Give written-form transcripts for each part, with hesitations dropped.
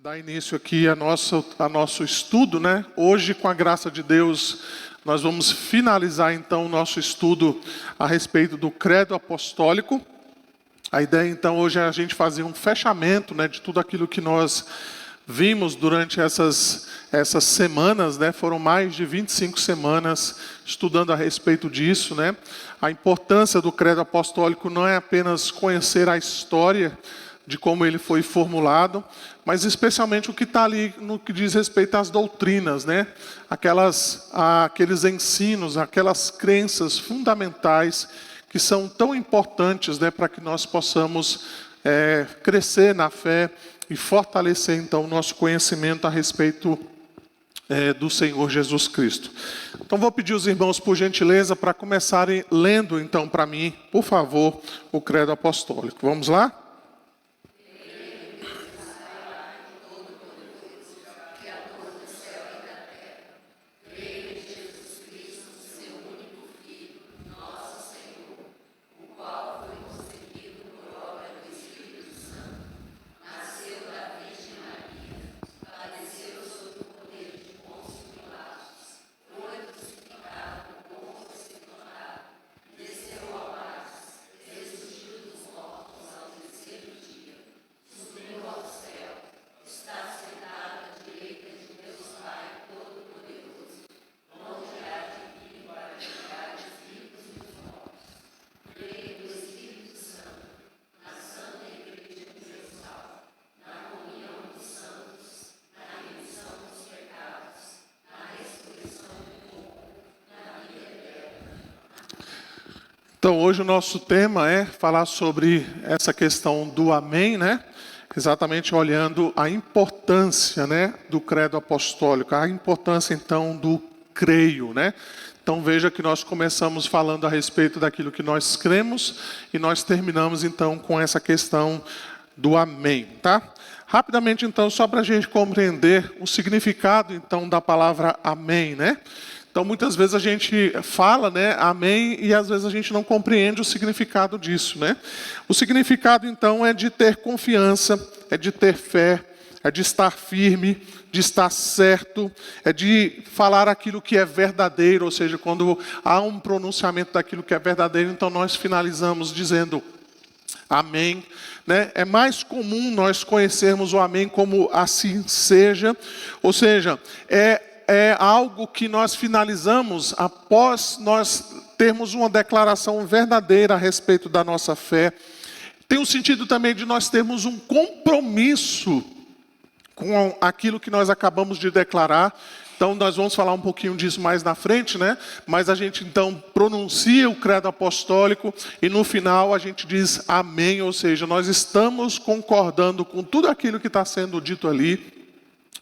dar início aqui a nosso estudo, né? Hoje, com a graça de Deus, nós vamos finalizar então o nosso estudo a respeito do credo apostólico. A ideia então hoje é a gente fazer um fechamento, né, de tudo aquilo que nós vimos durante essas semanas, né? Foram mais de 25 semanas estudando a respeito disso, né? A importância do credo apostólico não é apenas conhecer a história de como ele foi formulado, mas especialmente o que está ali no que diz respeito às doutrinas, né? Aqueles ensinos, aquelas crenças fundamentais que são tão importantes, né, para que nós possamos crescer na fé e fortalecer então o nosso conhecimento a respeito do Senhor Jesus Cristo. Então vou pedir os irmãos, por gentileza, para começarem lendo então para mim, por favor, o credo apostólico. Vamos lá? Então, hoje o nosso tema é falar sobre essa questão do amém, né? Exatamente olhando a importância, né, do credo apostólico, a importância, então, do creio, né? Então, veja que nós começamos falando a respeito daquilo que nós cremos e nós terminamos, então, com essa questão do amém, tá? Rapidamente, então, só para a gente compreender o significado, então, da palavra amém, né? Então, muitas vezes a gente fala, né, amém, e às vezes a gente não compreende o significado disso, né? O significado, então, é de ter confiança, é de ter fé, é de estar firme, de estar certo, é de falar aquilo que é verdadeiro, ou seja, quando há um pronunciamento daquilo que é verdadeiro, então nós finalizamos dizendo amém, né? É mais comum nós conhecermos o amém como assim seja, ou seja, é algo que nós finalizamos após nós termos uma declaração verdadeira a respeito da nossa fé. Tem o sentido também de nós termos um compromisso com aquilo que nós acabamos de declarar. Então nós vamos falar um pouquinho disso mais na frente, né? Mas a gente então pronuncia o credo apostólico e no final a gente diz amém, ou seja, nós estamos concordando com tudo aquilo que está sendo dito ali,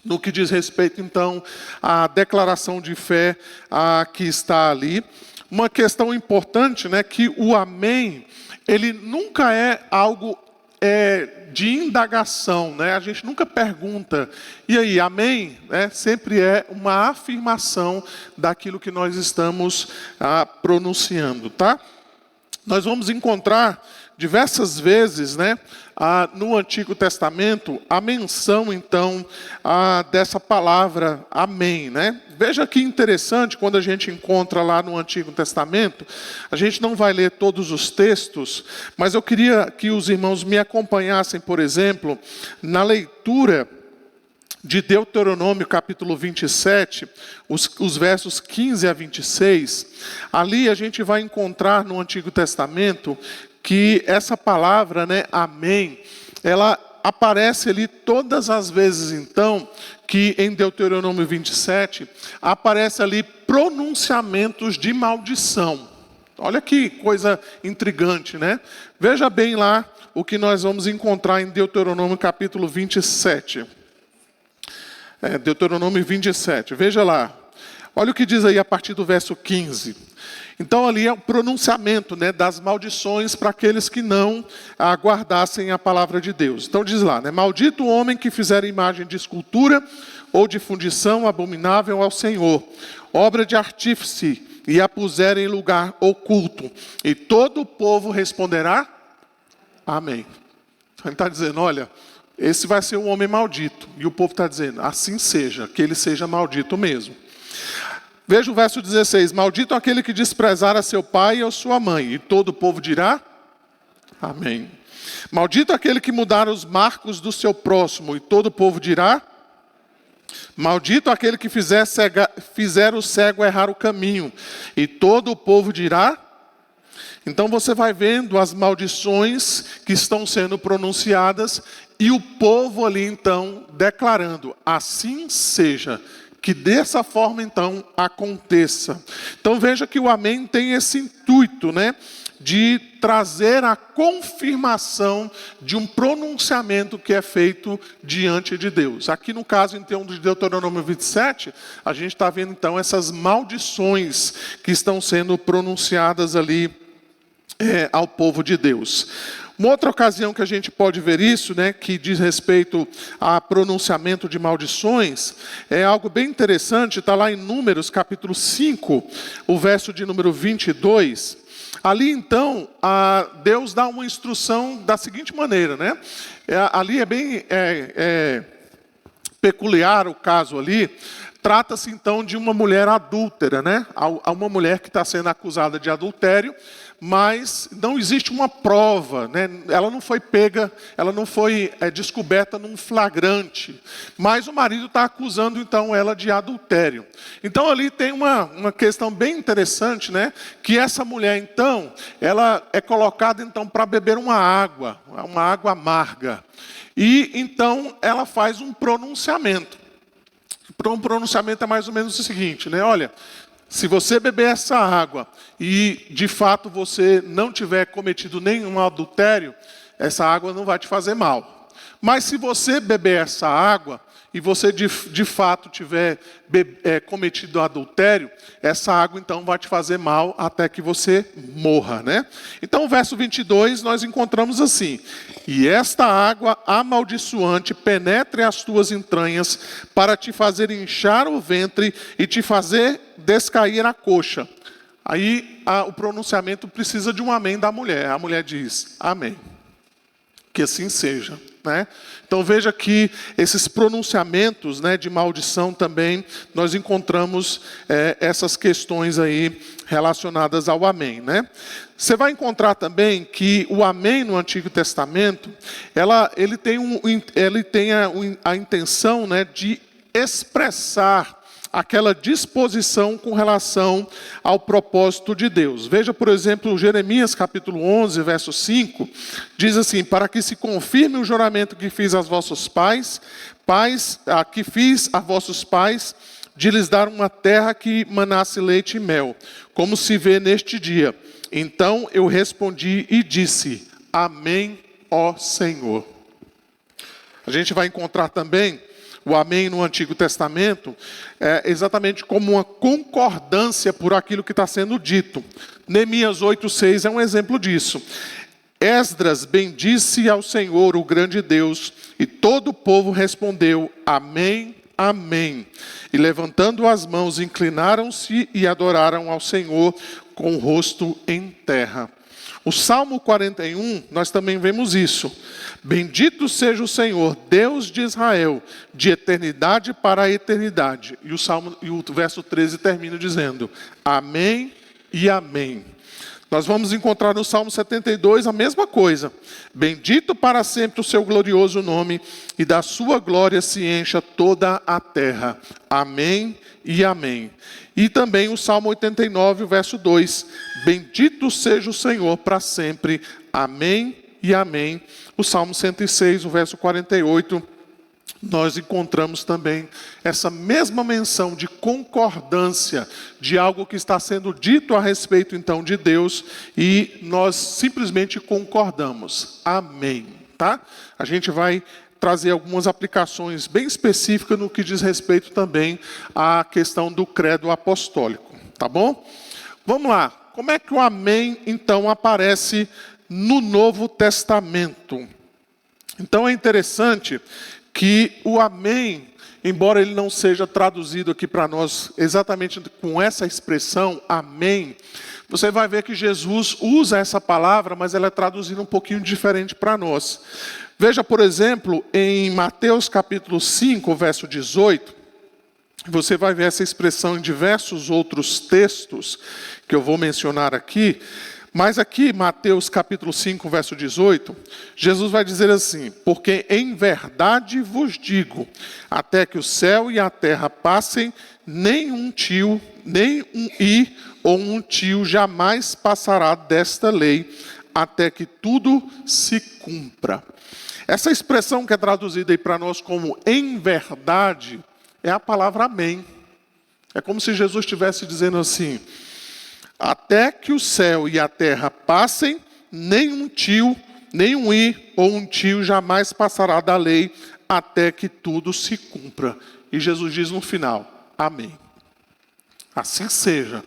no que diz respeito, então, à declaração de fé que está ali. Uma questão importante, né, que o amém, ele nunca é algo de indagação, né? A gente nunca pergunta, e aí, amém? Sempre é uma afirmação daquilo que nós estamos pronunciando, tá? Nós vamos encontrar diversas vezes, né, no Antigo Testamento, a menção, então, dessa palavra amém, né? Veja que interessante, quando a gente encontra lá no Antigo Testamento, a gente não vai ler todos os textos, mas eu queria que os irmãos me acompanhassem, por exemplo, na leitura de Deuteronômio capítulo 27, os versos 15 a 26, ali a gente vai encontrar no Antigo Testamento que essa palavra, né, amém, ela aparece ali todas as vezes, então, que em Deuteronômio 27, aparece ali pronunciamentos de maldição. Olha que coisa intrigante, né? Veja bem lá o que nós vamos encontrar em Deuteronômio capítulo 27. Deuteronômio 27, veja lá. Olha o que diz aí a partir do verso 15. Então ali é o pronunciamento, né, das maldições para aqueles que não guardassem a palavra de Deus. Então diz lá, né, maldito o homem que fizer imagem de escultura ou de fundição abominável ao Senhor, obra de artífice, e a puser em lugar oculto. E todo o povo responderá, amém. Então ele está dizendo, olha, esse vai ser um homem maldito. E o povo está dizendo, assim seja, que ele seja maldito mesmo. Veja o verso 16, maldito aquele que desprezar a seu pai e a sua mãe. E todo o povo dirá, amém. Maldito aquele que mudar os marcos do seu próximo. E todo o povo dirá, maldito aquele que fizer o cego errar o caminho. E todo o povo dirá. Então você vai vendo as maldições que estão sendo pronunciadas e o povo ali então declarando, assim seja, que dessa forma então aconteça. Então veja que o amém tem esse intuito, né? De trazer a confirmação de um pronunciamento que é feito diante de Deus. Aqui no caso então de Deuteronômio 27, a gente está vendo então essas maldições que estão sendo pronunciadas ali ao povo de Deus. Uma outra ocasião que a gente pode ver isso, né, que diz respeito a pronunciamento de maldições, é algo bem interessante, está lá em Números capítulo 5, o verso de número 22. Ali então, Deus dá uma instrução da seguinte maneira, né? Ali é bem peculiar o caso ali. Trata-se então de uma mulher adúltera, né? Uma mulher que está sendo acusada de adultério, mas não existe uma prova, né? Ela não foi pega, ela não foi descoberta num flagrante, mas o marido está acusando então ela de adultério. Então ali tem uma questão bem interessante, né? Que essa mulher então, ela é colocada então para beber uma água amarga, e então ela faz um pronunciamento. Um pronunciamento é mais ou menos o seguinte, né? Olha, se você beber essa água e de fato você não tiver cometido nenhum adultério, essa água não vai te fazer mal. Mas se você beber essa água e você de fato tiver cometido adultério, essa água então vai te fazer mal até que você morra, né? Então o verso 22 nós encontramos assim, e esta água amaldiçoante penetre as tuas entranhas para te fazer inchar o ventre e te fazer descair a coxa. Aí o pronunciamento precisa de um amém da mulher. A mulher diz, amém. Que assim seja, né? Então veja que esses pronunciamentos, né, de maldição também, nós encontramos essas questões aí relacionadas ao amém, né? Você vai encontrar também que o amém no Antigo Testamento, ele tem a intenção, né, de expressar aquela disposição com relação ao propósito de Deus. Veja, por exemplo, Jeremias capítulo 11, verso 5, diz assim, para que se confirme o juramento que fiz aos vossos pais, que fiz a vossos pais, de lhes dar uma terra que manasse leite e mel, como se vê neste dia. Então eu respondi e disse, amém, ó Senhor. A gente vai encontrar também o amém no Antigo Testamento exatamente como uma concordância por aquilo que está sendo dito. Neemias 8,6 é um exemplo disso. Esdras bendisse ao Senhor, o grande Deus, e todo o povo respondeu, amém, amém. E levantando as mãos, inclinaram-se e adoraram ao Senhor com o rosto em terra. O Salmo 41, nós também vemos isso. Bendito seja o Senhor, Deus de Israel, de eternidade para a eternidade. E o verso 13 termina dizendo, amém e amém. Nós vamos encontrar no Salmo 72 a mesma coisa. Bendito para sempre o seu glorioso nome, e da sua glória se encha toda a terra. Amém e amém. E também o Salmo 89, o verso 2. Bendito seja o Senhor para sempre. Amém e amém. O Salmo 106, o verso 48. Nós encontramos também essa mesma menção de concordância de algo que está sendo dito a respeito então de Deus, e nós simplesmente concordamos. Amém. Tá? A gente vai trazer algumas aplicações bem específicas no que diz respeito também à questão do credo apostólico. Tá bom? Vamos lá. Como é que o amém então aparece no Novo Testamento? Então é interessante que o amém, embora ele não seja traduzido aqui para nós exatamente com essa expressão, amém, você vai ver que Jesus usa essa palavra, mas ela é traduzida um pouquinho diferente para nós. Veja, por exemplo, em Mateus capítulo 5, verso 18, você vai ver essa expressão em diversos outros textos que eu vou mencionar aqui. Mas aqui, Mateus capítulo 5, verso 18, Jesus vai dizer assim: porque em verdade vos digo, até que o céu e a terra passem, nem um tio, nem um i ou um tio jamais passará desta lei, até que tudo se cumpra. Essa expressão que é traduzida aí para nós como em verdade, é a palavra amém. É como se Jesus estivesse dizendo assim: até que o céu e a terra passem, nenhum tio, nenhum i ou um tio jamais passará da lei, até que tudo se cumpra. E Jesus diz no final: amém. Assim seja.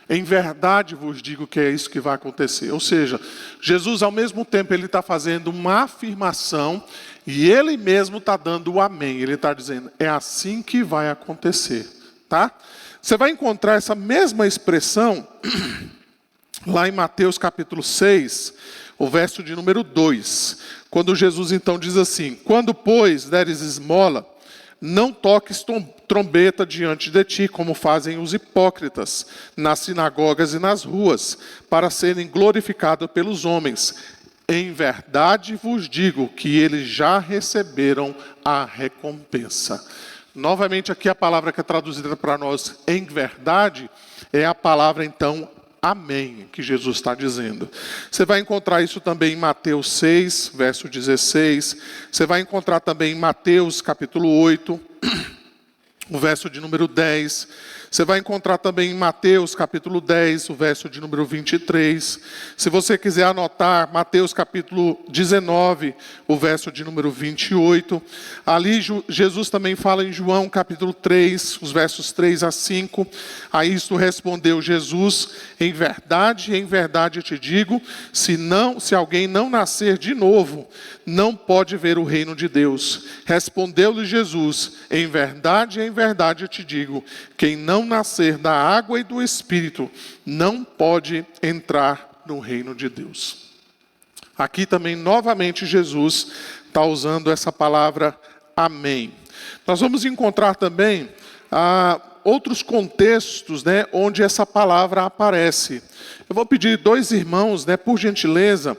Em verdade vos digo que é isso que vai acontecer. Ou seja, Jesus ao mesmo tempo ele está fazendo uma afirmação e ele mesmo está dando o amém. Ele está dizendo: é assim que vai acontecer, tá? Você vai encontrar essa mesma expressão lá em Mateus capítulo 6, o verso de número 2. Quando Jesus então diz assim: quando, pois, deres esmola, não toques trombeta diante de ti, como fazem os hipócritas, nas sinagogas e nas ruas, para serem glorificados pelos homens. Em verdade vos digo que eles já receberam a recompensa. Novamente aqui a palavra que é traduzida para nós em verdade, é a palavra então amém, que Jesus está dizendo. Você vai encontrar isso também em Mateus 6, verso 16. Você vai encontrar também em Mateus capítulo 8, o verso de número 10. Você vai encontrar também em Mateus capítulo 10, o verso de número 23. Se você quiser anotar, Mateus capítulo 19, o verso de número 28. Ali Jesus também fala em João capítulo 3, os versos 3 a 5. A isto respondeu Jesus: em verdade eu te digo, se alguém não nascer de novo, não pode ver o reino de Deus. Respondeu-lhe Jesus: em verdade eu te digo, quem não nascer da água e do Espírito, não pode entrar no reino de Deus. Aqui também, novamente, Jesus está usando essa palavra amém. Nós vamos encontrar também outros contextos, né, onde essa palavra aparece. Eu vou pedir dois irmãos, né, por gentileza,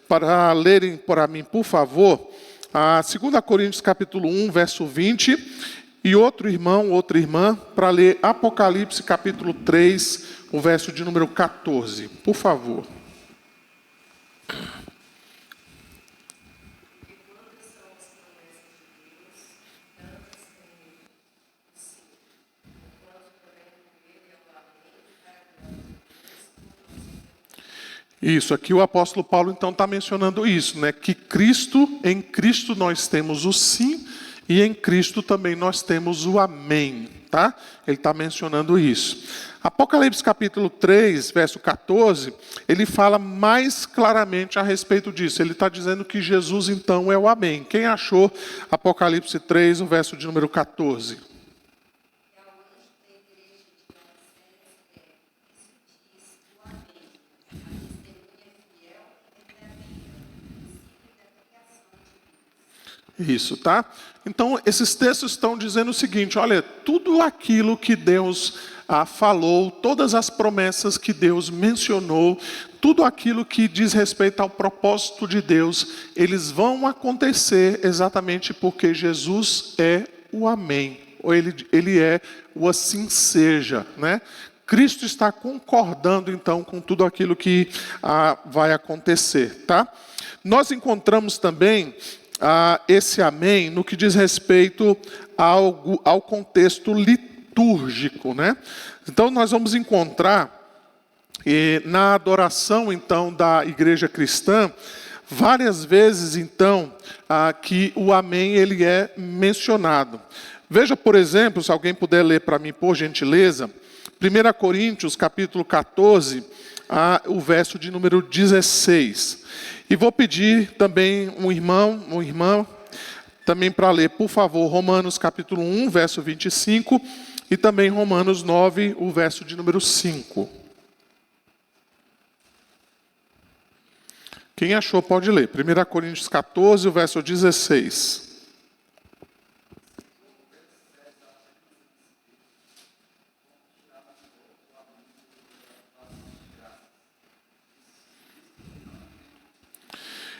para lerem para mim, por favor, a 2 Coríntios capítulo 1, verso 20, e outro irmão, outra irmã, para ler Apocalipse capítulo 3, o verso de número 14. Por favor. Isso, aqui o apóstolo Paulo então está mencionando isso, né? Que em Cristo nós temos o sim, e em Cristo também nós temos o amém, tá? Ele está mencionando isso. Apocalipse capítulo 3, verso 14, ele fala mais claramente a respeito disso. Ele está dizendo que Jesus então é o amém. Quem achou Apocalipse 3, o verso de número 14? Isso, tá? Então, esses textos estão dizendo o seguinte: olha, tudo aquilo que Deus falou, todas as promessas que Deus mencionou, tudo aquilo que diz respeito ao propósito de Deus, eles vão acontecer exatamente porque Jesus é o amém, ou ele é o assim seja, né? Cristo está concordando então com tudo aquilo que vai acontecer, tá? Nós encontramos também esse amém no que diz respeito ao contexto litúrgico, né? Então nós vamos encontrar na adoração então da igreja cristã várias vezes então que o amém ele é mencionado. Veja, por exemplo, se alguém puder ler para mim por gentileza, 1 Coríntios capítulo 14, o verso de número 16. E vou pedir também uma irmã, também para ler, por favor, Romanos capítulo 1, verso 25, e também Romanos 9, o verso de número 5. Quem achou pode ler. 1 Coríntios 14, o verso 16.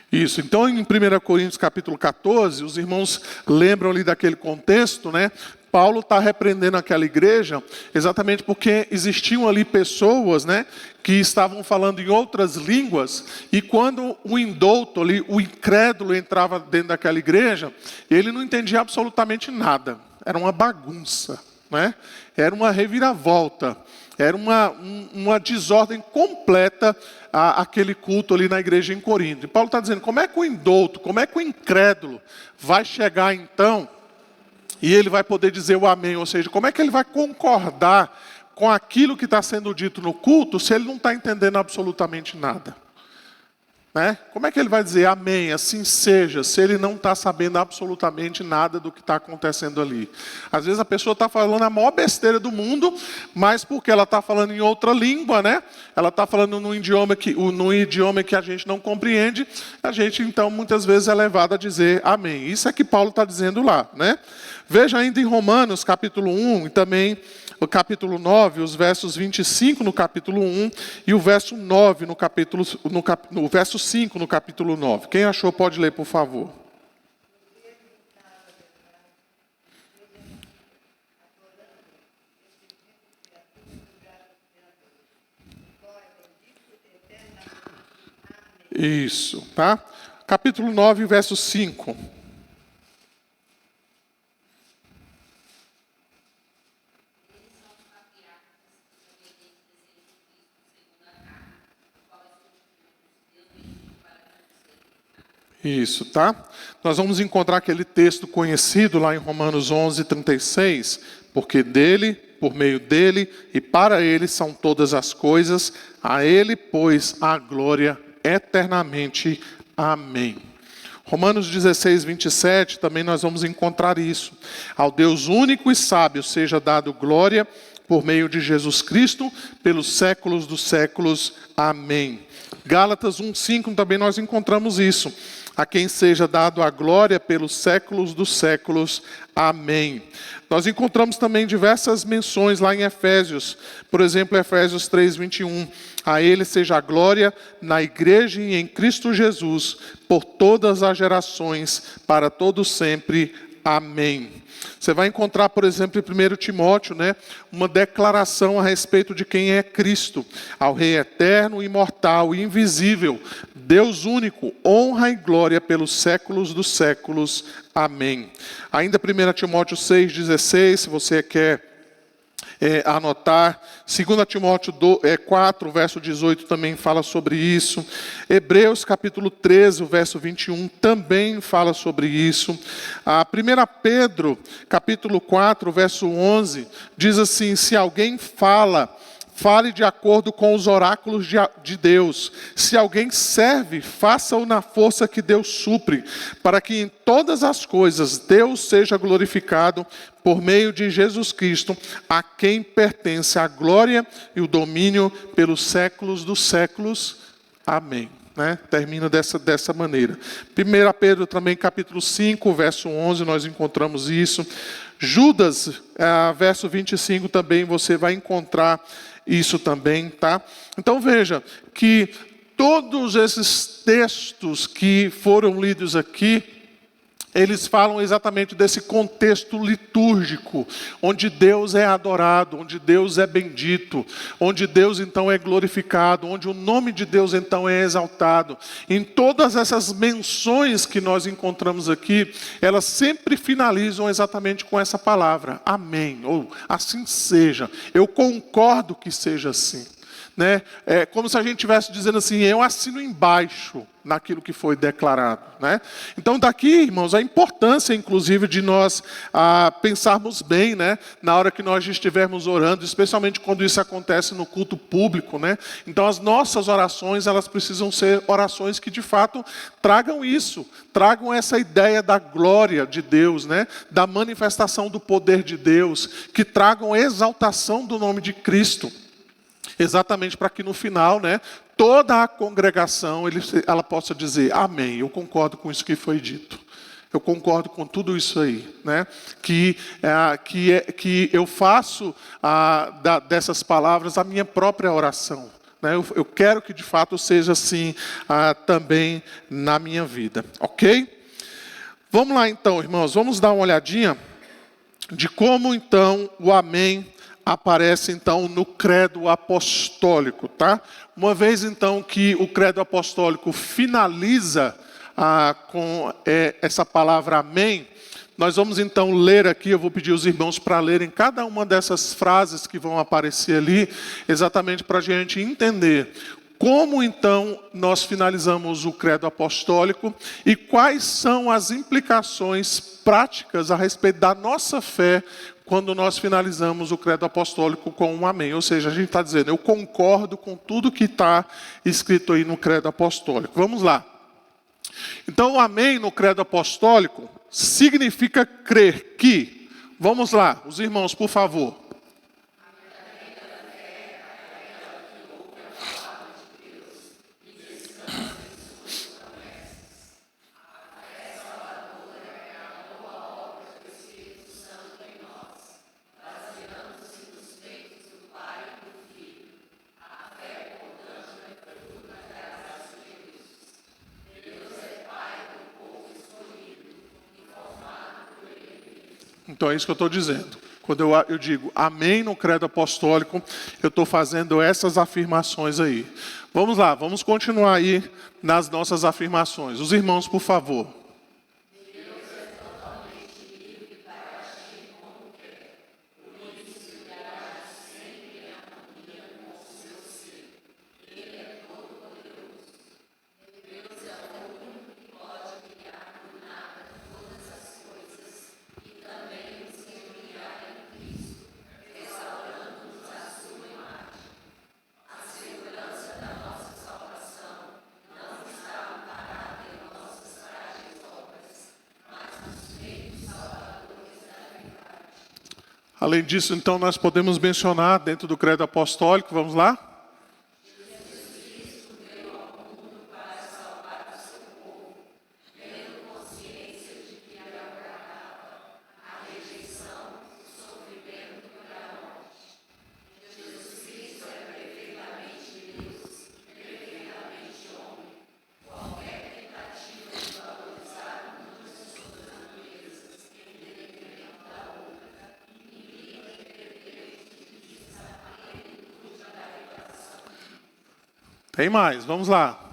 Isso, então em 1 Coríntios capítulo 14, os irmãos lembram ali daquele contexto, né? Paulo está repreendendo aquela igreja exatamente porque existiam ali pessoas, né, que estavam falando em outras línguas, e quando o indouto ali, o incrédulo entrava dentro daquela igreja, ele não entendia absolutamente nada, era uma bagunça, né? Era uma reviravolta. Era uma desordem completa aquele culto ali na igreja em Corinto. E Paulo está dizendo, como é que o indouto, como é que o incrédulo vai chegar então e ele vai poder dizer o amém? Ou seja, como é que ele vai concordar com aquilo que está sendo dito no culto se ele não está entendendo absolutamente nada? Né? Como é que ele vai dizer amém, assim seja, se ele não está sabendo absolutamente nada do que está acontecendo ali? Às vezes a pessoa está falando a maior besteira do mundo, mas porque ela está falando em outra língua, né? Ela está falando num idioma que a gente não compreende, a gente então muitas vezes é levado a dizer amém. Isso é que Paulo está dizendo lá, né? Veja ainda em Romanos capítulo 1 e também o capítulo 9, os versos 25 no capítulo 1 e o verso 9 no verso 5 no capítulo 9. Quem achou pode ler, por favor. Isso, tá? Capítulo 9, verso 5. Isso, tá? Nós vamos encontrar aquele texto conhecido lá em Romanos 11, 36. Porque dele, por meio dele e para ele são todas as coisas, a ele, pois, a glória eternamente. Amém. Romanos 16, 27, também nós vamos encontrar isso. Ao Deus único e sábio seja dado glória por meio de Jesus Cristo, pelos séculos dos séculos. Amém. Gálatas 1:5 também nós encontramos isso. A quem seja dado a glória pelos séculos dos séculos. Amém. Nós encontramos também diversas menções lá em Efésios. Por exemplo, Efésios 3:21. A ele seja a glória na igreja e em Cristo Jesus, por todas as gerações, para todos sempre. Amém. Você vai encontrar, por exemplo, em 1 Timóteo, né, uma declaração a respeito de quem é Cristo. Ao Rei eterno, imortal e invisível, Deus único, honra e glória pelos séculos dos séculos. Amém. Ainda 1 Timóteo 6,16, se você quer anotar. 2 Timóteo 4, verso 18 também fala sobre isso. Hebreus capítulo 13, o verso 21 também fala sobre isso. A 1 Pedro capítulo 4, verso 11 diz assim: se alguém fale de acordo com os oráculos de Deus. Se alguém serve, faça-o na força que Deus supre, para que em todas as coisas Deus seja glorificado por meio de Jesus Cristo, a quem pertence a glória e o domínio pelos séculos dos séculos. Amém. Né? Termina dessa maneira. 1 Pedro também, capítulo 5, verso 11, nós encontramos isso. Judas, verso 25, também você vai encontrar isso também, tá? Então veja que todos esses textos que foram lidos aqui, eles falam exatamente desse contexto litúrgico, onde Deus é adorado, onde Deus é bendito, onde Deus então é glorificado, onde o nome de Deus então é exaltado. Em todas essas menções que nós encontramos aqui, elas sempre finalizam exatamente com essa palavra, amém, ou assim seja, eu concordo que seja assim. Né? É como se a gente estivesse dizendo assim, eu assino embaixo naquilo que foi declarado. Né? Então daqui, irmãos, a importância inclusive de nós pensarmos bem, né? Na hora que nós estivermos orando, especialmente quando isso acontece no culto público. Né? Então as nossas orações, elas precisam ser orações que de fato tragam isso, tragam essa ideia da glória de Deus, né? Da manifestação do poder de Deus, que tragam exaltação do nome de Cristo. Exatamente para que no final, né, toda a congregação ela possa dizer: amém, eu concordo com isso que foi dito. Eu concordo com tudo isso aí, né? Que eu faço dessas palavras a minha própria oração. Né? Eu quero que de fato seja assim também na minha vida, ok? Vamos lá então, irmãos, vamos dar uma olhadinha de como então o amém aparece então no credo apostólico, tá? Uma vez então que o credo apostólico finaliza com essa palavra amém, nós vamos então ler aqui, eu vou pedir aos irmãos para lerem cada uma dessas frases que vão aparecer ali, exatamente para a gente entender como então nós finalizamos o credo apostólico e quais são as implicações práticas a respeito da nossa fé quando nós finalizamos o credo apostólico com um amém. Ou seja, a gente está dizendo: eu concordo com tudo que está escrito aí no credo apostólico. Vamos lá. Então, o amém no credo apostólico significa crer que... Vamos lá, os irmãos, por favor. Então é isso que eu estou dizendo. Quando eu digo amém no credo apostólico, eu estou fazendo essas afirmações aí. Vamos lá, vamos continuar aí nas nossas afirmações. Os irmãos, por favor. Além disso, então, nós podemos mencionar dentro do credo apostólico, vamos lá? Tem mais, vamos lá.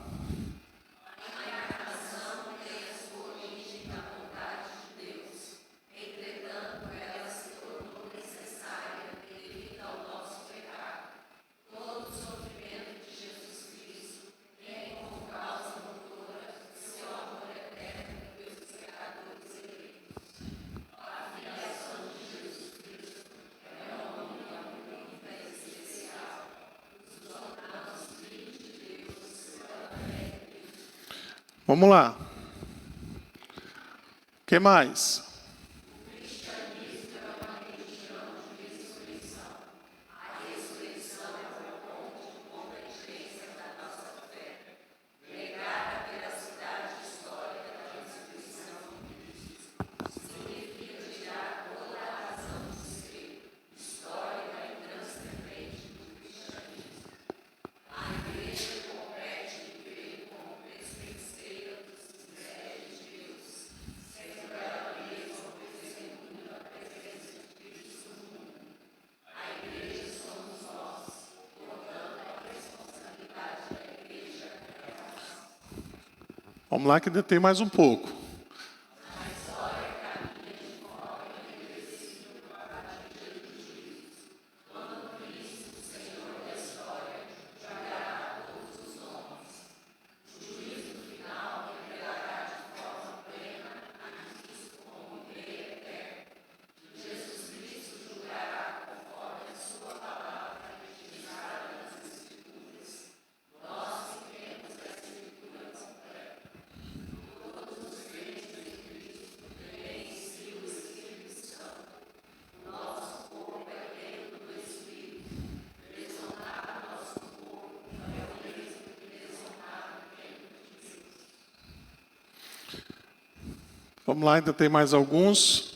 Vamos lá. O que mais? Vamos lá que ainda tem mais um pouco. Vamos lá, ainda tem mais alguns.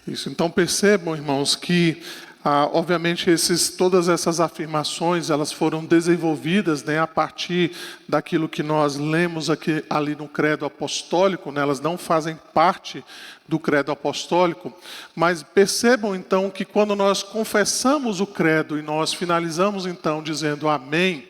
Isso. Então percebam, irmãos, que obviamente todas essas afirmações elas foram desenvolvidas, né, a partir daquilo que nós lemos aqui, ali no credo apostólico, né, elas não fazem parte do credo apostólico, mas percebam então que quando nós confessamos o credo e nós finalizamos então dizendo amém,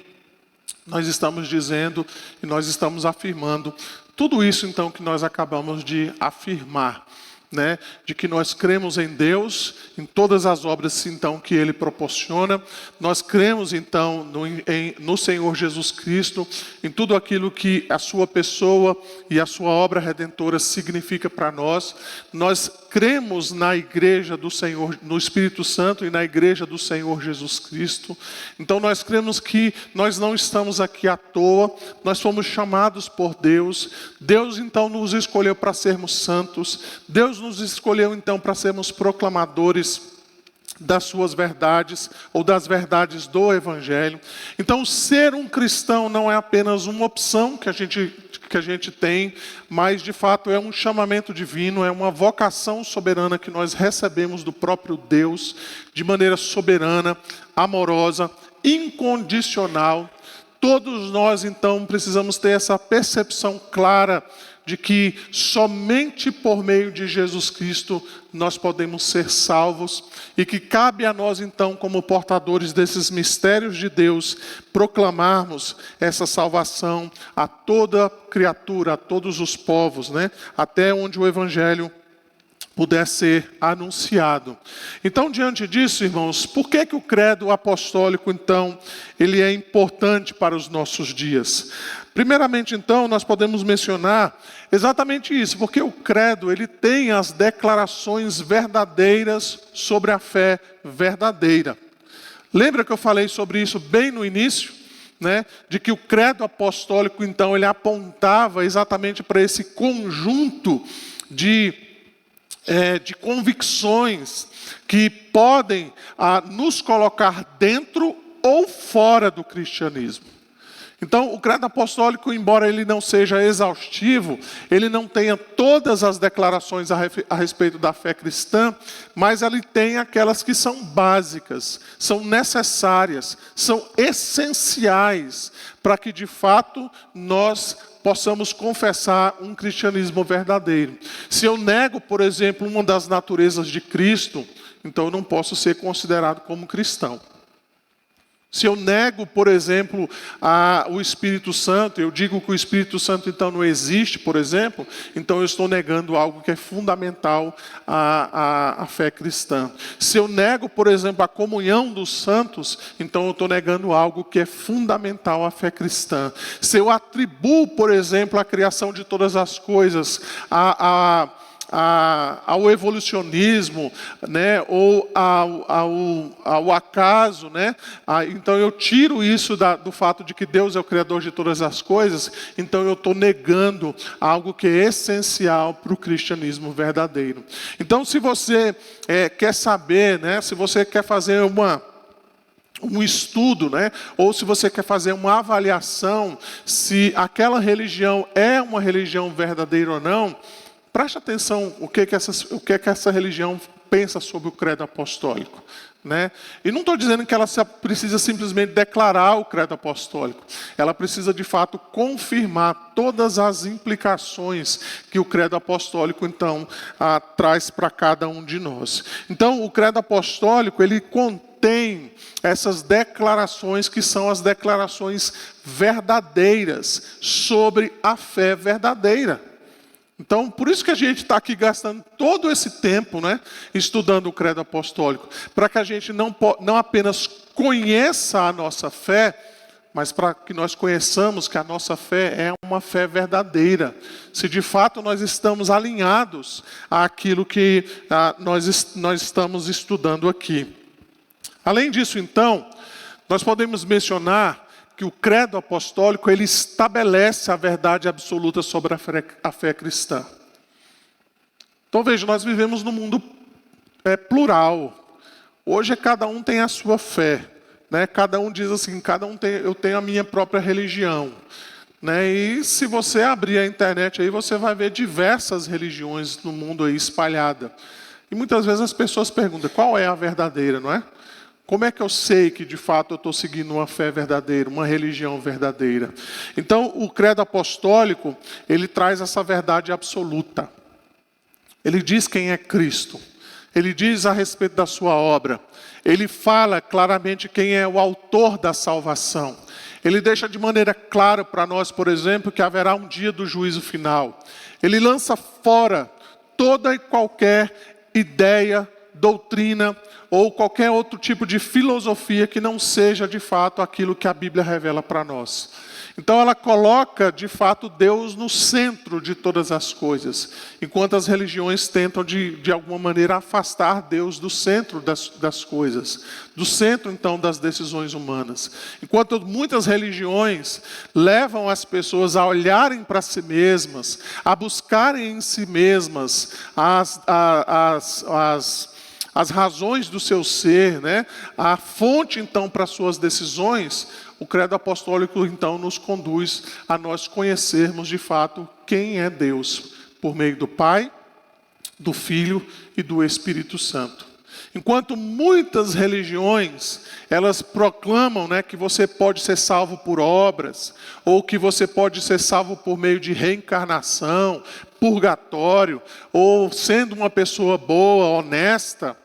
nós estamos dizendo e nós estamos afirmando tudo isso então que nós acabamos de afirmar. Né, de que nós cremos em Deus, em todas as obras então que Ele proporciona, nós cremos então no Senhor Jesus Cristo, em tudo aquilo que a sua pessoa e a sua obra redentora significa para nós, nós cremos na igreja do Senhor, no Espírito Santo e na igreja do Senhor Jesus Cristo, então nós cremos que nós não estamos aqui à toa, nós fomos chamados por Deus, Deus então nos escolheu para sermos santos, Deus nos escolheu então para sermos proclamadores das suas verdades ou das verdades do Evangelho. Então ser um cristão não é apenas uma opção que a gente tem, mas de fato é um chamamento divino, é uma vocação soberana que nós recebemos do próprio Deus, de maneira soberana, amorosa, incondicional. Todos nós então precisamos ter essa percepção clara de que somente por meio de Jesus Cristo nós podemos ser salvos e que cabe a nós então, como portadores desses mistérios de Deus, proclamarmos essa salvação a toda criatura, a todos os povos, né? Até onde o Evangelho puder ser anunciado. Então, diante disso, irmãos, por que o credo apostólico, então, ele é importante para os nossos dias? Primeiramente, então, nós podemos mencionar exatamente isso, porque o credo, ele tem as declarações verdadeiras sobre a fé verdadeira. Lembra que eu falei sobre isso bem no início? Né? De que o credo apostólico, então, ele apontava exatamente para esse conjunto de convicções que podem nos colocar dentro ou fora do cristianismo. Então, o credo apostólico, embora ele não seja exaustivo, ele não tenha todas as declarações a respeito da fé cristã, mas ele tem aquelas que são básicas, são necessárias, são essenciais para que, de fato, nós possamos confessar um cristianismo verdadeiro. Se eu nego, por exemplo, uma das naturezas de Cristo, então eu não posso ser considerado como cristão. Se eu nego, por exemplo, o Espírito Santo, eu digo que o Espírito Santo então não existe, por exemplo, então eu estou negando algo que é fundamental à fé cristã. Se eu nego, por exemplo, a comunhão dos santos, então eu estou negando algo que é fundamental à fé cristã. Se eu atribuo, por exemplo, a criação de todas as coisas ao evolucionismo, né, ou ao acaso, né? Então eu tiro isso do fato de que Deus é o Criador de todas as coisas, então eu estou negando algo que é essencial para o cristianismo verdadeiro. Então se você quer saber, né, se você quer fazer um estudo, né? Ou se você quer fazer uma avaliação se aquela religião é uma religião verdadeira ou não, preste atenção o que essa religião pensa sobre o credo apostólico. Né? E não estou dizendo que ela precisa simplesmente declarar o credo apostólico. Ela precisa, de fato, confirmar todas as implicações que o credo apostólico, então, traz para cada um de nós. Então, o credo apostólico, ele contém tem essas declarações que são as declarações verdadeiras sobre a fé verdadeira. Então, por isso que a gente está aqui gastando todo esse tempo, né, estudando o credo apostólico, para que a gente não apenas conheça a nossa fé, mas para que nós conheçamos que a nossa fé é uma fé verdadeira. Se de fato nós estamos alinhados àquilo que nós estamos estudando aqui. Além disso, então, nós podemos mencionar que o credo apostólico, ele estabelece a verdade absoluta sobre a fé cristã. Então veja, nós vivemos num mundo plural. Hoje cada um tem a sua fé, né? Cada um diz assim, eu tenho a minha própria religião, né? E se você abrir a internet aí, você vai ver diversas religiões no mundo aí espalhada. E muitas vezes as pessoas perguntam, qual é a verdadeira, não é? Como é que eu sei que de fato eu estou seguindo uma fé verdadeira, uma religião verdadeira? Então o credo apostólico, ele traz essa verdade absoluta. Ele diz quem é Cristo. Ele diz a respeito da sua obra. Ele fala claramente quem é o autor da salvação. Ele deixa de maneira clara para nós, por exemplo, que haverá um dia do juízo final. Ele lança fora toda e qualquer ideia, doutrina ou qualquer outro tipo de filosofia que não seja de fato aquilo que a Bíblia revela para nós. Então ela coloca de fato Deus no centro de todas as coisas, enquanto as religiões tentam de alguma maneira afastar Deus do centro das coisas, do centro então das decisões humanas. Enquanto muitas religiões levam as pessoas a olharem para si mesmas, a buscarem em si mesmas as razões do seu ser, né? A fonte então para suas decisões, o credo apostólico então nos conduz a nós conhecermos de fato quem é Deus, por meio do Pai, do Filho e do Espírito Santo. Enquanto muitas religiões, elas proclamam, né, que você pode ser salvo por obras, ou que você pode ser salvo por meio de reencarnação, purgatório, ou sendo uma pessoa boa, honesta,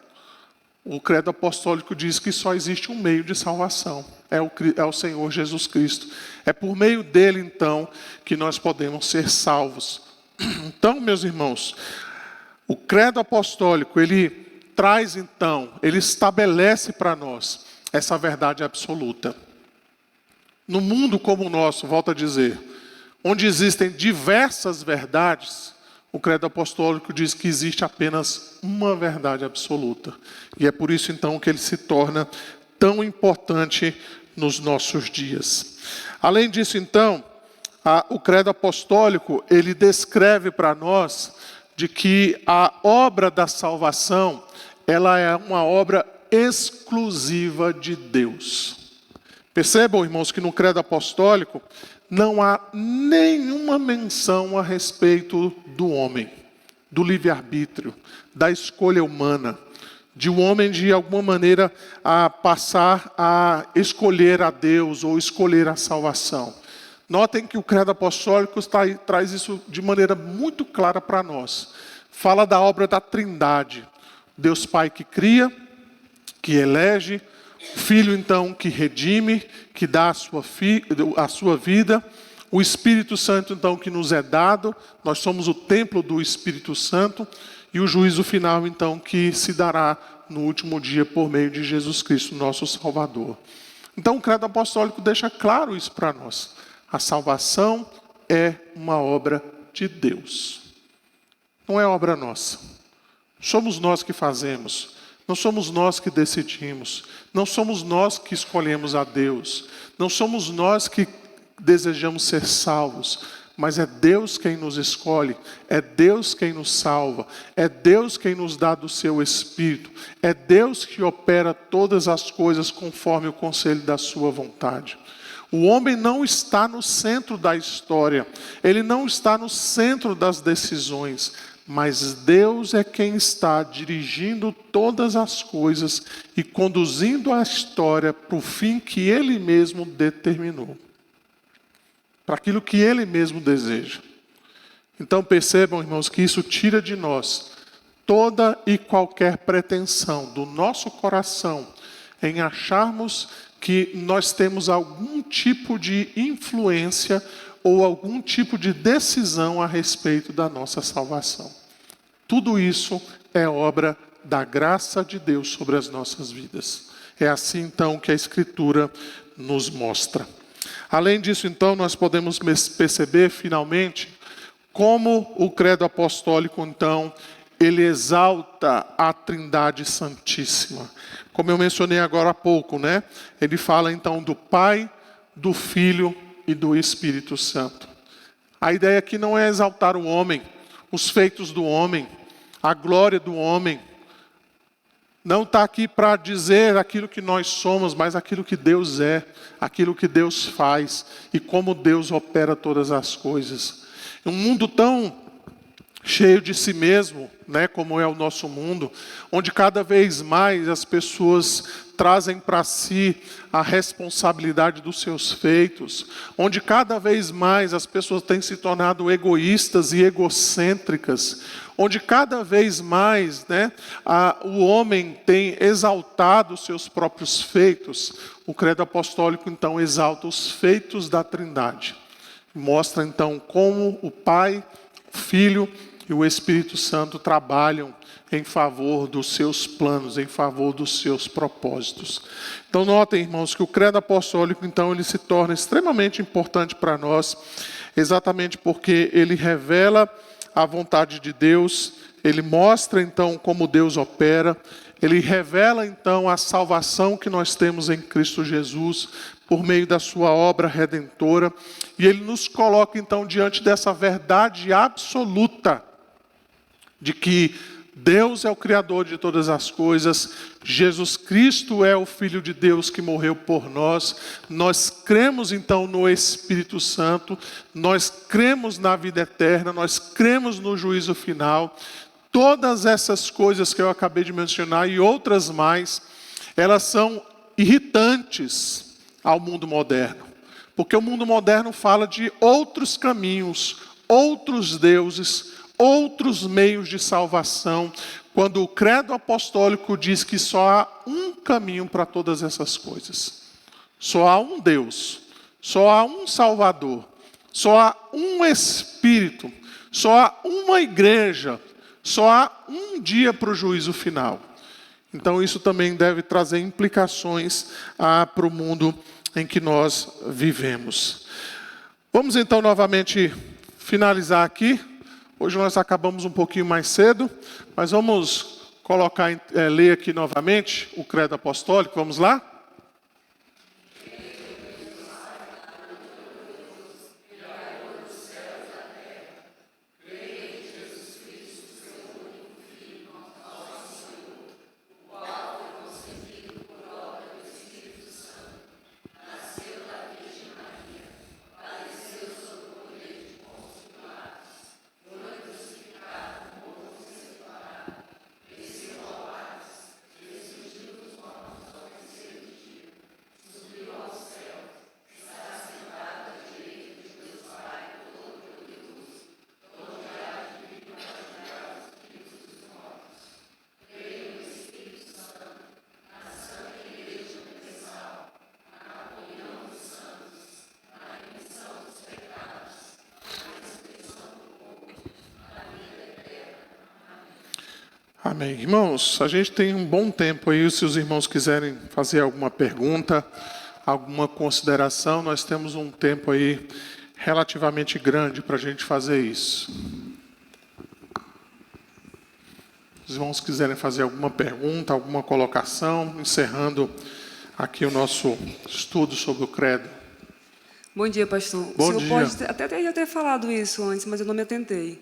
o credo apostólico diz que só existe um meio de salvação, é o Senhor Jesus Cristo. É por meio dele, então, que nós podemos ser salvos. Então, meus irmãos, o credo apostólico, ele traz, então, ele estabelece para nós essa verdade absoluta. No mundo como o nosso, volto a dizer, onde existem diversas verdades, o credo apostólico diz que existe apenas uma verdade absoluta. E é por isso, então, que ele se torna tão importante nos nossos dias. Além disso, então, o credo apostólico, ele descreve para nós de que a obra da salvação, ela é uma obra exclusiva de Deus. Percebam, irmãos, que no credo apostólico não há nenhuma menção a respeito do homem, do livre-arbítrio, da escolha humana, de um homem de alguma maneira a passar a escolher a Deus ou escolher a salvação. Notem que o credo apostólico traz isso de maneira muito clara para nós. Fala da obra da Trindade. Deus Pai que cria, que elege, o Filho então que redime, que dá a sua vida, o Espírito Santo então que nos é dado, nós somos o templo do Espírito Santo, e o juízo final então que se dará no último dia por meio de Jesus Cristo, nosso Salvador. Então o credo apostólico deixa claro isso para nós. A salvação é uma obra de Deus. Não é obra nossa. Somos nós que fazemos. Não somos nós que decidimos. Não somos nós que escolhemos a Deus. Não somos nós que desejamos ser salvos. Mas é Deus quem nos escolhe. É Deus quem nos salva. É Deus quem nos dá do seu Espírito. É Deus que opera todas as coisas conforme o conselho da sua vontade. O homem não está no centro da história. Ele não está no centro das decisões. Mas Deus é quem está dirigindo todas as coisas e conduzindo a história para o fim que Ele mesmo determinou. Para aquilo que Ele mesmo deseja. Então percebam, irmãos, que isso tira de nós toda e qualquer pretensão do nosso coração em acharmos que nós temos algum tipo de influência ou algum tipo de decisão a respeito da nossa salvação. Tudo isso é obra da graça de Deus sobre as nossas vidas. É assim, então, que a Escritura nos mostra. Além disso, então, nós podemos perceber, finalmente, como o credo apostólico, então, ele exalta a Trindade Santíssima. Como eu mencionei agora há pouco, né? Ele fala, então, do Pai, do Filho e do Espírito Santo. A ideia aqui não é exaltar o homem, os feitos do homem, a glória do homem. Não está aqui para dizer aquilo que nós somos, mas aquilo que Deus é, aquilo que Deus faz e como Deus opera todas as coisas. Um mundo tão cheio de si mesmo, né, como é o nosso mundo, onde cada vez mais as pessoas trazem para si a responsabilidade dos seus feitos, onde cada vez mais as pessoas têm se tornado egoístas e egocêntricas, onde cada vez mais, né, o homem tem exaltado os seus próprios feitos. O credo apostólico, então, exalta os feitos da Trindade. Mostra, então, como o Pai, o Filho e o Espírito Santo trabalham em favor dos seus planos, em favor dos seus propósitos. Então, notem, irmãos, que o credo apostólico, então, ele se torna extremamente importante para nós, exatamente porque ele revela a vontade de Deus, ele mostra, então, como Deus opera, ele revela, então, a salvação que nós temos em Cristo Jesus, por meio da sua obra redentora, e ele nos coloca, então, diante dessa verdade absoluta, de que Deus é o Criador de todas as coisas, Jesus Cristo é o Filho de Deus que morreu por nós, nós cremos então no Espírito Santo, nós cremos na vida eterna, nós cremos no juízo final. Todas essas coisas que eu acabei de mencionar e outras mais, elas são irritantes ao mundo moderno, porque o mundo moderno fala de outros caminhos, outros deuses, outros meios de salvação, quando o credo apostólico diz que só há um caminho para todas essas coisas. Só há um Deus, só há um Salvador, só há um Espírito, só há uma igreja, só há um dia para o juízo final. Então isso também deve trazer implicações para o mundo em que nós vivemos. Vamos então novamente finalizar aqui. Hoje nós acabamos um pouquinho mais cedo, mas vamos ler aqui novamente o credo apostólico. Vamos lá? Amém. Irmãos, a gente tem um bom tempo aí, se os irmãos quiserem fazer alguma pergunta, alguma consideração, nós temos um tempo aí relativamente grande para a gente fazer isso. Se os irmãos quiserem fazer alguma pergunta, alguma colocação, encerrando aqui o nosso estudo sobre o credo. Bom dia, pastor. Bom o senhor dia. pode até já ter falado isso antes, mas eu não me atentei.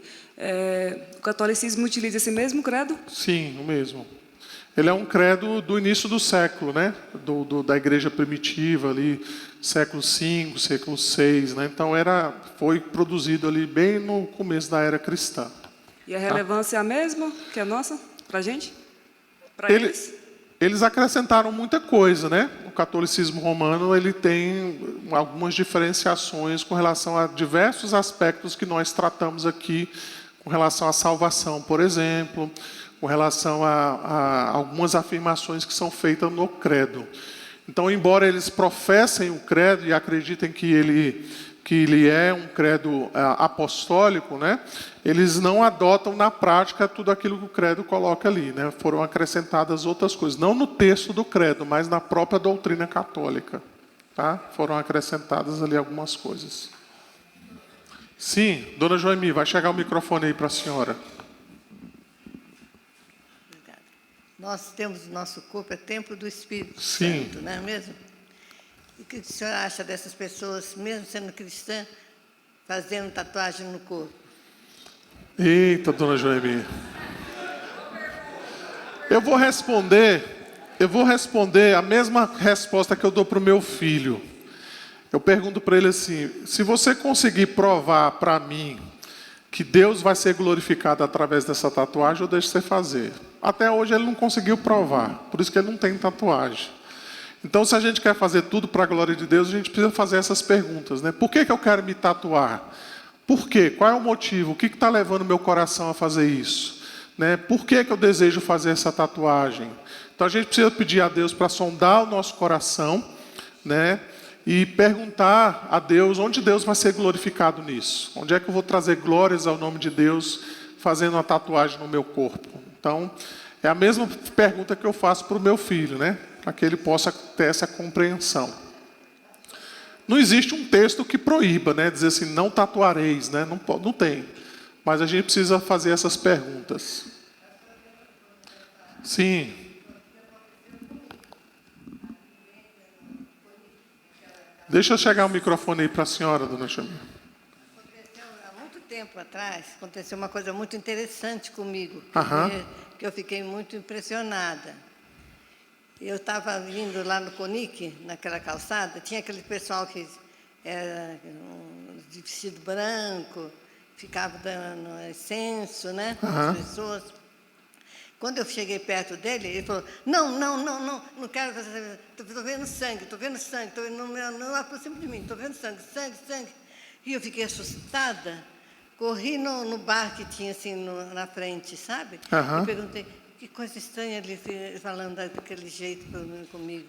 O catolicismo utiliza esse mesmo credo? Sim, o mesmo. Ele é um credo do início do século, né? Da igreja primitiva ali, século V, século VI, né? Então foi produzido ali bem no começo da era cristã. E a relevância é a mesma que a nossa, para a gente? Para eles? Eles acrescentaram muita coisa, né? O catolicismo romano ele tem algumas diferenciações com relação a diversos aspectos que nós tratamos aqui, com relação à salvação, por exemplo, com relação a algumas afirmações que são feitas no credo. Então, embora eles professem o credo e acreditem que ele é um credo apostólico, né? Eles não adotam na prática tudo aquilo que o credo coloca ali, né? Foram acrescentadas outras coisas, não no texto do credo, mas na própria doutrina católica, tá? Foram acrescentadas ali algumas coisas. Sim, dona Joemi, vai chegar o microfone aí para a senhora. Obrigada. Nós temos o nosso corpo, é templo do Espírito Sim. Santo, não é mesmo? E o que o senhor acha dessas pessoas, mesmo sendo cristã, fazendo tatuagem no corpo? Eita, dona Joemi. Eu vou responder a mesma resposta que eu dou para o meu filho. Eu pergunto para ele assim: se você conseguir provar para mim que Deus vai ser glorificado através dessa tatuagem, eu deixo você fazer. Até hoje ele não conseguiu provar, por isso que ele não tem tatuagem. Então, se a gente quer fazer tudo para a glória de Deus, a gente precisa fazer essas perguntas, né? Por que eu quero me tatuar? Por quê? Qual é o motivo? O que está levando meu coração a fazer isso? Né? Por que eu desejo fazer essa tatuagem? Então, a gente precisa pedir a Deus para sondar o nosso coração, né? E perguntar a Deus onde Deus vai ser glorificado nisso. Onde é que eu vou trazer glórias ao nome de Deus fazendo uma tatuagem no meu corpo? Então, é a mesma pergunta que eu faço para o meu filho, né? Para que ele possa ter essa compreensão. Não existe um texto que proíba, né? Dizer assim, não tatuareis, né? Não tem. Mas a gente precisa fazer essas perguntas. Sim. Deixa eu chegar o microfone aí para a senhora, dona Chamila. Há muito tempo atrás, aconteceu uma coisa muito interessante comigo, que eu fiquei muito impressionada. Eu estava vindo lá no Conic, naquela calçada, tinha aquele pessoal que era de vestido branco, ficava dando incenso, né, as pessoas. Quando eu cheguei perto dele, ele falou, não quero fazer, estou vendo sangue, não aproxima de mim, estou vendo sangue. E eu fiquei assustada, corri no bar que tinha assim na frente, sabe? E perguntei, que coisa estranha ele falando daquele jeito comigo.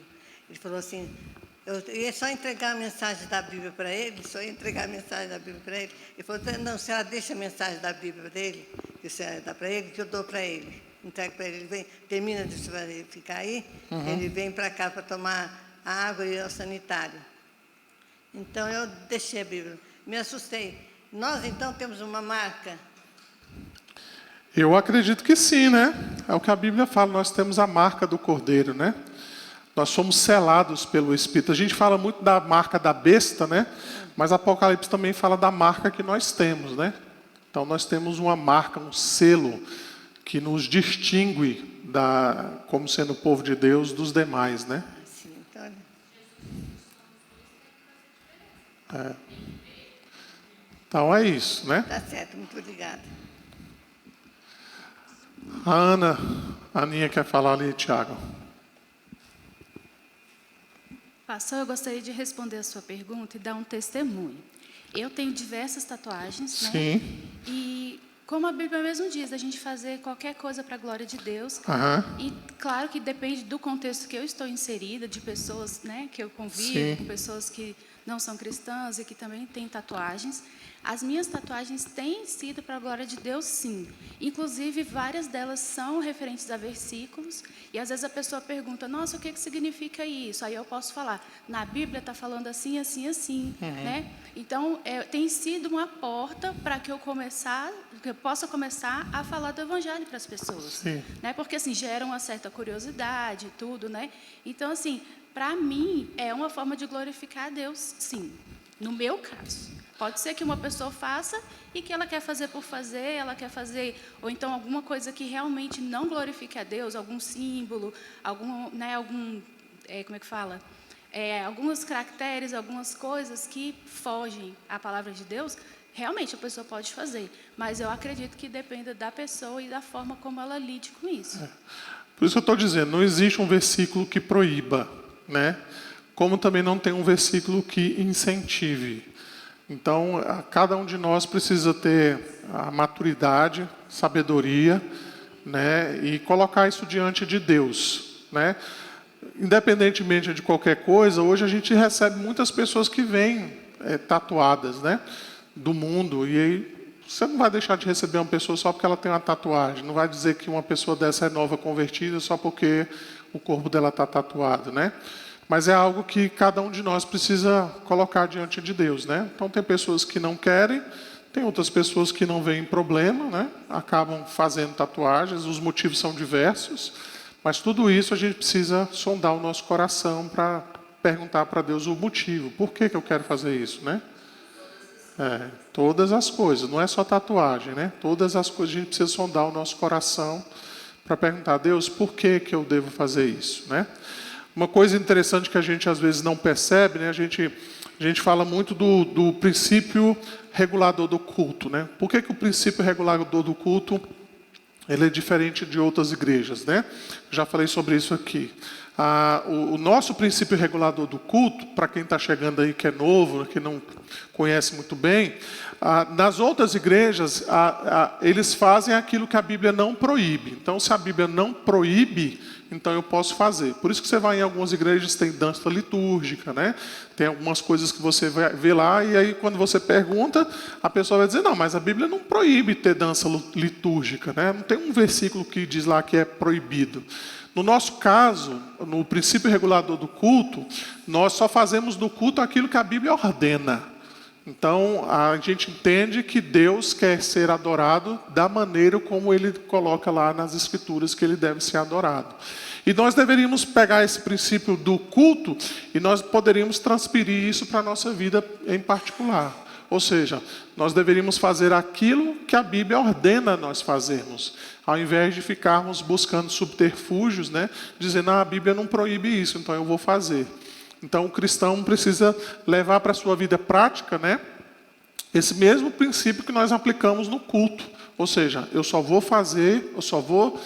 Ele falou assim, eu ia só entregar a mensagem da Bíblia para ele, Ele falou, não, a senhora deixa a mensagem da Bíblia para ele, que a senhora dá para ele, que eu dou para ele. Entrego para ele, ele vem, termina de ficar aí, ele vem para cá para tomar a água e o sanitário. Então, eu deixei a Bíblia. Me assustei. Nós, então, temos uma marca. Eu acredito que sim, né? É o que a Bíblia fala, nós temos a marca do Cordeiro, né? Nós somos selados pelo Espírito. A gente fala muito da marca da besta, né? Mas Apocalipse também fala da marca que nós temos, né? Então, nós temos uma marca, um selo que nos distingue como sendo o povo de Deus dos demais, né? Sim, Então é isso, né? Tá certo, muito obrigada. A Aninha quer falar ali, Tiago. Pastor, eu gostaria de responder a sua pergunta e dar um testemunho. Eu tenho diversas tatuagens, né? Sim. E como a Bíblia mesmo diz, a gente fazer qualquer coisa para a glória de Deus. E claro que depende do contexto que eu estou inserida, de pessoas, né, que eu convivo, com pessoas que não são cristãs e que também têm tatuagens. As minhas tatuagens têm sido para a glória de Deus, sim. Inclusive, várias delas são referentes a versículos. E, às vezes, a pessoa pergunta, nossa, o que significa isso? Aí eu posso falar, na Bíblia está falando assim, assim, assim. Né? Então, tem sido uma porta para que eu possa começar a falar do Evangelho para as pessoas. Né? Porque, assim, gera uma certa curiosidade e tudo, né? Então, assim, para mim, é uma forma de glorificar a Deus, sim. No meu caso. Pode ser que uma pessoa faça e que ela quer fazer por fazer, ela quer fazer, ou então alguma coisa que realmente não glorifique a Deus, algum símbolo, como é que fala? Alguns caracteres, algumas coisas que fogem à palavra de Deus, realmente a pessoa pode fazer. Mas eu acredito que dependa da pessoa e da forma como ela lide com isso. Por isso que eu estou dizendo, não existe um versículo que proíba, né? Como também não tem um versículo que incentive. Então, cada um de nós precisa ter a maturidade, sabedoria, né? E colocar isso diante de Deus, né? Independentemente de qualquer coisa, hoje a gente recebe muitas pessoas que vêm tatuadas, né? Do mundo, e aí você não vai deixar de receber uma pessoa só porque ela tem uma tatuagem. Não vai dizer que uma pessoa dessa é nova convertida só porque o corpo dela está tatuado, né? Mas é algo que cada um de nós precisa colocar diante de Deus, né? Então tem pessoas que não querem, tem outras pessoas que não veem problema, né? Acabam fazendo tatuagens, os motivos são diversos, mas tudo isso a gente precisa sondar o nosso coração para perguntar para Deus o motivo. Por que eu quero fazer isso, né? Todas as coisas, não é só tatuagem, né? Todas as coisas a gente precisa sondar o nosso coração para perguntar a Deus por que eu devo fazer isso, né? Uma coisa interessante que a gente às vezes não percebe, né? A gente fala muito do princípio regulador do culto, né? Por que o princípio regulador do culto ele é diferente de outras igrejas, né? Já falei sobre isso aqui. O nosso princípio regulador do culto, para quem está chegando aí que é novo, que não conhece muito bem, nas outras igrejas, eles fazem aquilo que a Bíblia não proíbe. Então, se a Bíblia não proíbe, então eu posso fazer. Por isso que você vai em algumas igrejas, tem dança litúrgica, né? Tem algumas coisas que você vê lá, e aí quando você pergunta, a pessoa vai dizer, não, mas a Bíblia não proíbe ter dança litúrgica, né? Não tem um versículo que diz lá que é proibido. No nosso caso, no princípio regulador do culto, nós só fazemos no culto aquilo que a Bíblia ordena. Então, a gente entende que Deus quer ser adorado da maneira como Ele coloca lá nas Escrituras que Ele deve ser adorado. E nós deveríamos pegar esse princípio do culto e nós poderíamos transferir isso para a nossa vida em particular. Ou seja, nós deveríamos fazer aquilo que a Bíblia ordena nós fazermos, ao invés de ficarmos buscando subterfúgios, né, dizendo, a Bíblia não proíbe isso, então eu vou fazer. Então o cristão precisa levar para a sua vida prática, né, esse mesmo princípio que nós aplicamos no culto. Ou seja, eu só vou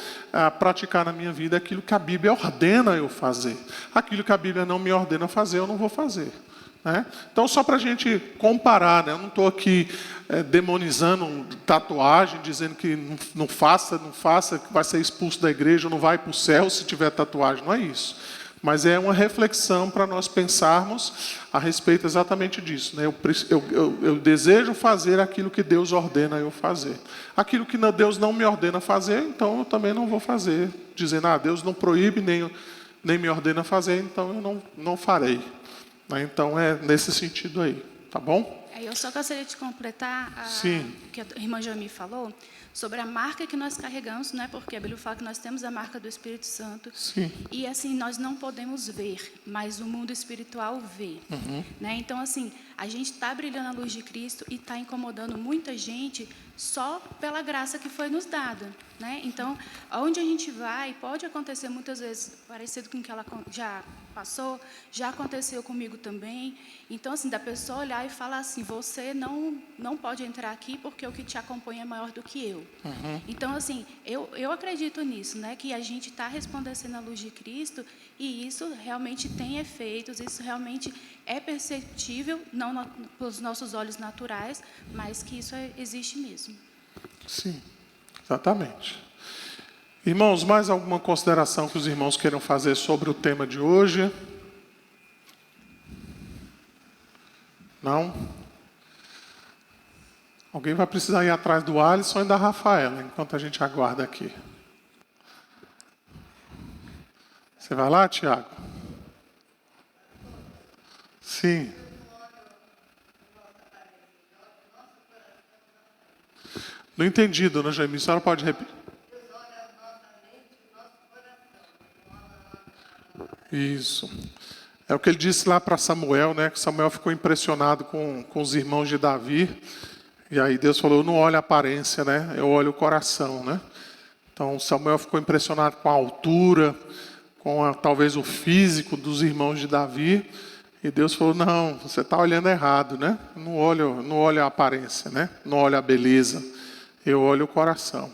praticar na minha vida aquilo que a Bíblia ordena eu fazer. Aquilo que a Bíblia não me ordena fazer, eu não vou fazer. Né? Então, só para a gente comparar, né? Eu não estou aqui demonizando tatuagem, dizendo que não faça, que vai ser expulso da igreja, não vai para o céu se tiver tatuagem, não é isso. Mas é uma reflexão para nós pensarmos a respeito exatamente disso. Né? Eu desejo fazer aquilo que Deus ordena eu fazer. Aquilo que Deus não me ordena fazer, então eu também não vou fazer. Dizendo, Deus não proíbe, nem me ordena fazer, então eu não farei. Então é nesse sentido aí, tá bom? Eu só gostaria de completar o que a irmã Jomi falou sobre a marca que nós carregamos, né? Porque a Bíblia fala que nós temos a marca do Espírito Santo. Sim. E assim, nós não podemos ver, mas o mundo espiritual vê. Né? Então, assim, a gente está brilhando a luz de Cristo e está incomodando muita gente só pela graça que foi nos dada. Né? Então, onde a gente vai, pode acontecer muitas vezes, parecido com o que ela já passou, já aconteceu comigo também. Então, assim, da pessoa olhar e falar assim, você não pode entrar aqui porque o que te acompanha é maior do que eu. Então, assim, eu acredito nisso, né? Que a gente está resplandecendo a luz de Cristo e isso realmente tem efeitos, isso realmente é perceptível, não pelos nossos olhos naturais, mas que isso existe mesmo. Sim, exatamente. Irmãos, mais alguma consideração que os irmãos queiram fazer sobre o tema de hoje? Não? Alguém vai precisar ir atrás do Alisson e da Rafaela, enquanto a gente aguarda aqui. Você vai lá, Tiago? Sim. Não entendi, dona Jaime. A senhora pode repetir? Isso. É o que ele disse lá para Samuel, né? Que Samuel ficou impressionado com os irmãos de Davi. E aí Deus falou, eu não olho a aparência, né? Eu olho o coração, né? Então Samuel ficou impressionado com a altura, talvez o físico dos irmãos de Davi. E Deus falou, não, você está olhando errado, né? Não olho a aparência, né? Não olho a beleza. Eu olho o coração.